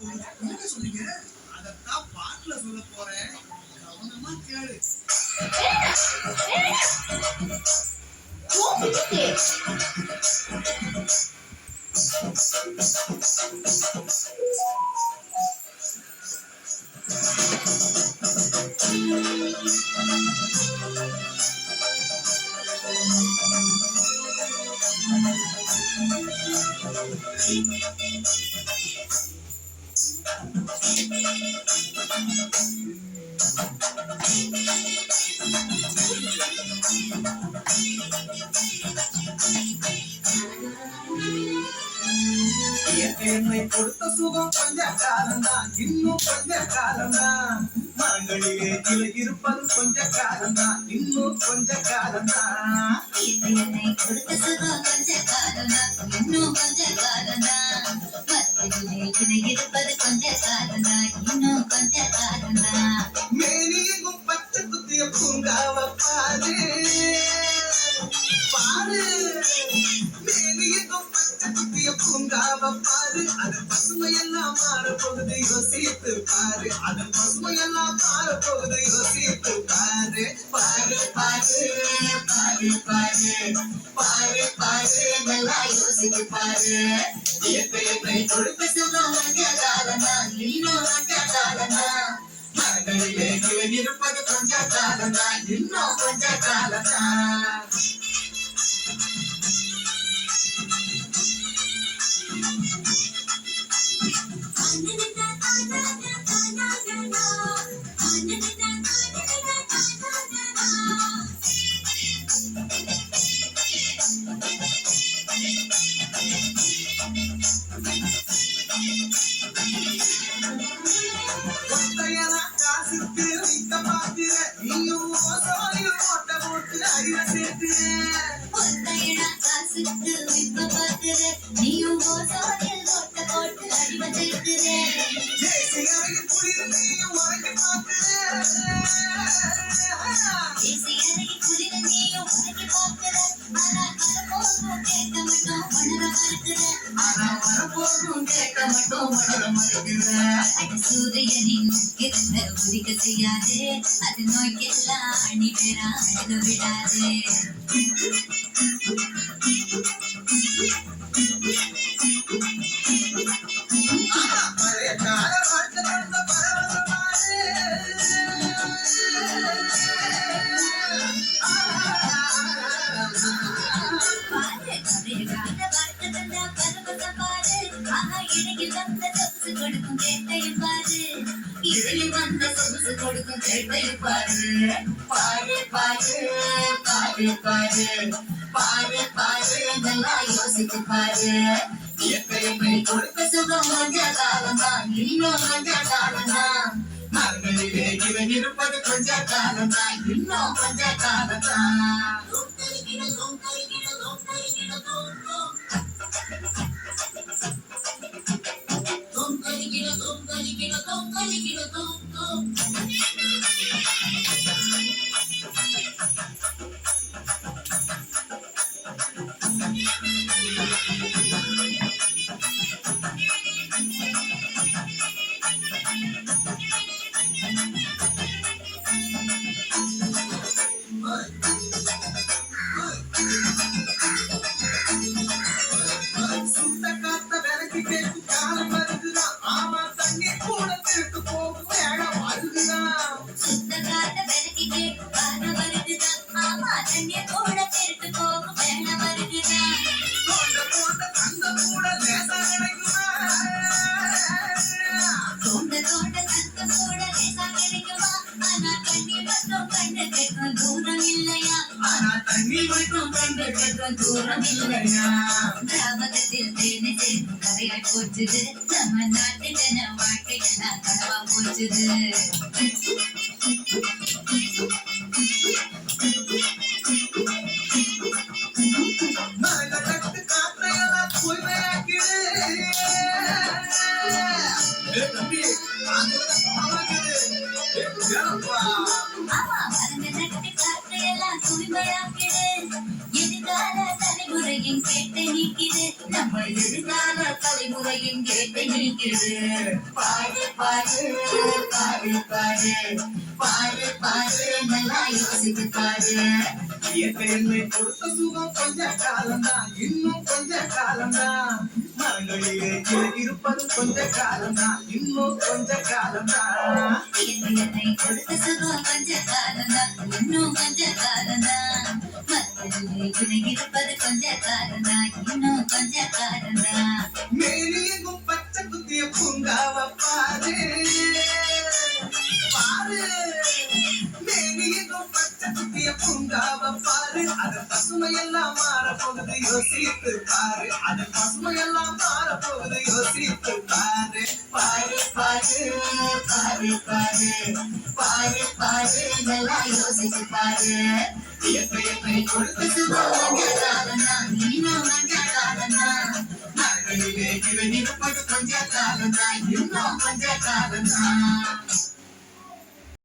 என்ன சொன்னீங்க? அதத்தான் பாட்டுல சொல்ல போறேன். கவனமா கேளு. என்னை கொடுத்த சுகம் கொஞ்ச காலம்தான், இன்னும் கொஞ்ச காலம்தான். மரங்களிலே கிளை இருப்பது கொஞ்ச காலம்தான், இன்னும் கொஞ்ச காலம்தான். என்னை கொடுத்த சுகம் கொஞ்ச காலம்தான், இன்னும் கொஞ்ச காலம்தான். மரங்களிலே கிளை இருப்பது கொஞ்ச காலம்தான், இன்னும் கொஞ்ச காலம்தான். மேனி எங்கும் பச்சை குத்திய பூங்காவ பாரு பாரு. மேனி எங்கும் பச்சை குத்திய பூங்காவ பாரு. அதன் பசுமையெல்லாம் மாறப்போகுது, யோசித்து பாரு. அதன் பசுமையெல்லாம் மாறப்போகுது, யோசித்து பாரு. பாரு பாரு பாரு பாரு பாரு பாரு, நல்லா யோசித்து பாரு. என்னை கொடுத்த சுகம் கொஞ்ச காலம்தான், இன்னும் கொஞ்ச காலம்தான். மரங்களிலே கிளை இருப்பது கொஞ்ச காலம்தான், இன்னும் கொஞ்ச காலம்தான். காசுக்கு வித்த பாத்திர நீயும் சோழியும் ஓட்ட போட்டு அறிவ சேர்த்து. காசுக்கு வித்த பாத்திர நீயும் சோழியில் ஓட்ட போட்டு அறிவ சேர்த்து. தேசியரையில் குளிர் நீயும் உறங்கி பார்க்கிற. தேசியரையில் குளிர் நீயும் உறங்கி பார்க்கிற. ஆனா வரப்போகும் கேட்க மட்டும் உணர மறுக்கிற. சூரியனின் முக்கிருந்த உதிக்க செய்யாது, அது நோய்க்கெல்லாம் அணி பெற அழுக விடாது. பழைய கால வாழ்க்கை கொண்ட பரவசமாறு. வந்த சொகுசு கொடுக்கும் கேட்டையும் பாரு. பாரு பாரு பாரு பாரு பாரு பாரு, நல்லா யோசிச்சு பாரு. என்னை கொடுத்த சுகம் கொஞ்ச காலம்தான், இன்னும் கொஞ்ச காலம்தான். மரங்களிலே கிளை இருப்பது கொஞ்ச காலம்தான், இன்னும் கொஞ்ச காலம்தான். சுத்த காத்த விலைக்கு கேட்டு காலம் வருதுதான். ஆமா, தண்ணி கூட திருட்டு போகும் வேகம் வருதுதான். சுத்த காட்ட விலக்கி கேட்டு காலம் வருதுதான். ஆமா, தண்ணி கூட திருட்டு போகும் வேகம் வருதுதான். தோண்ட தோண்ட தங்கம் கூட லேசா கிடைக்குமா? தோண்ட தோண்ட தங்கம் கூட லேசா கிடைக்குமா? ஆனா தண்ணி மட்டும் கண்டு கேட்கும் தூரம் இல்லையா? ஆனா தண்ணி மட்டும் கண்டு கேட்கும் தூரம் இல்லையா? கிராமத்தில் தேனை சேர்ந்து கரையாய் போச்சுது. நம்ம நாட்டு ஜன வாழ்க்கையெல்லாம் கனவா போச்சுது. மரங்க கட்டு காற்றையெல்லாம் தூய்மையாக்கிடு. தம்பி, ஆமா, மரங்க நட்டு காற்றையெல்லாம் தூய்மையாக்கிடு. எதிர்கால தலைமுறையின் கேட்டை நீக்கிடு. நம்ம எதிர்கால தலைமுறையின் கேட்டை நீக்கிடு. பாரு பாரு பாரு பாரு பாரு பாரு நல்லா யோசித்து பாரு. இயற்கை என்னை கொடுத்த சுகம் கொஞ்ச காலம்தான், இன்னும் கொஞ்ச காலம்தான். மரங்களிலே கிளை இருப்பது கொஞ்ச காலம்தான், இன்னும் கொஞ்ச காலம்தான். என்னை கொடுத்த சுகம் கொஞ்ச காலம்தான், இன்னும் கொஞ்ச காலம்தான். மரங்களிலே கிளை இருப்பது கொஞ்ச காலம்தான், இன்னும் கொஞ்ச காலம்தான். மேலியெங்கும் பச்சை குத்திய பூங்காவ பாரு பாரு. மேலியெங்கும் பச்சை குத்திய பூங்காவ பாரு. அது பசுமையெல்லாம் மாறப்போகுது யோசித்து பாரு. அது பசுமையெல்லாம் மாறப்போகுது யோசித்து பாரு. பாரு பாரு பாரு பாரு பாரு பாரு நல்லா யோசித்து பாரு. இயற்கை என்னை கொடுத்த சுகம் கொஞ்ச காலம்தான், இன்னும் கொஞ்ச காலம்தான். மரங்களிலே கிளை இருப்பது கொஞ்ச காலம்தான், இன்னும் கொஞ்ச காலம்தான்.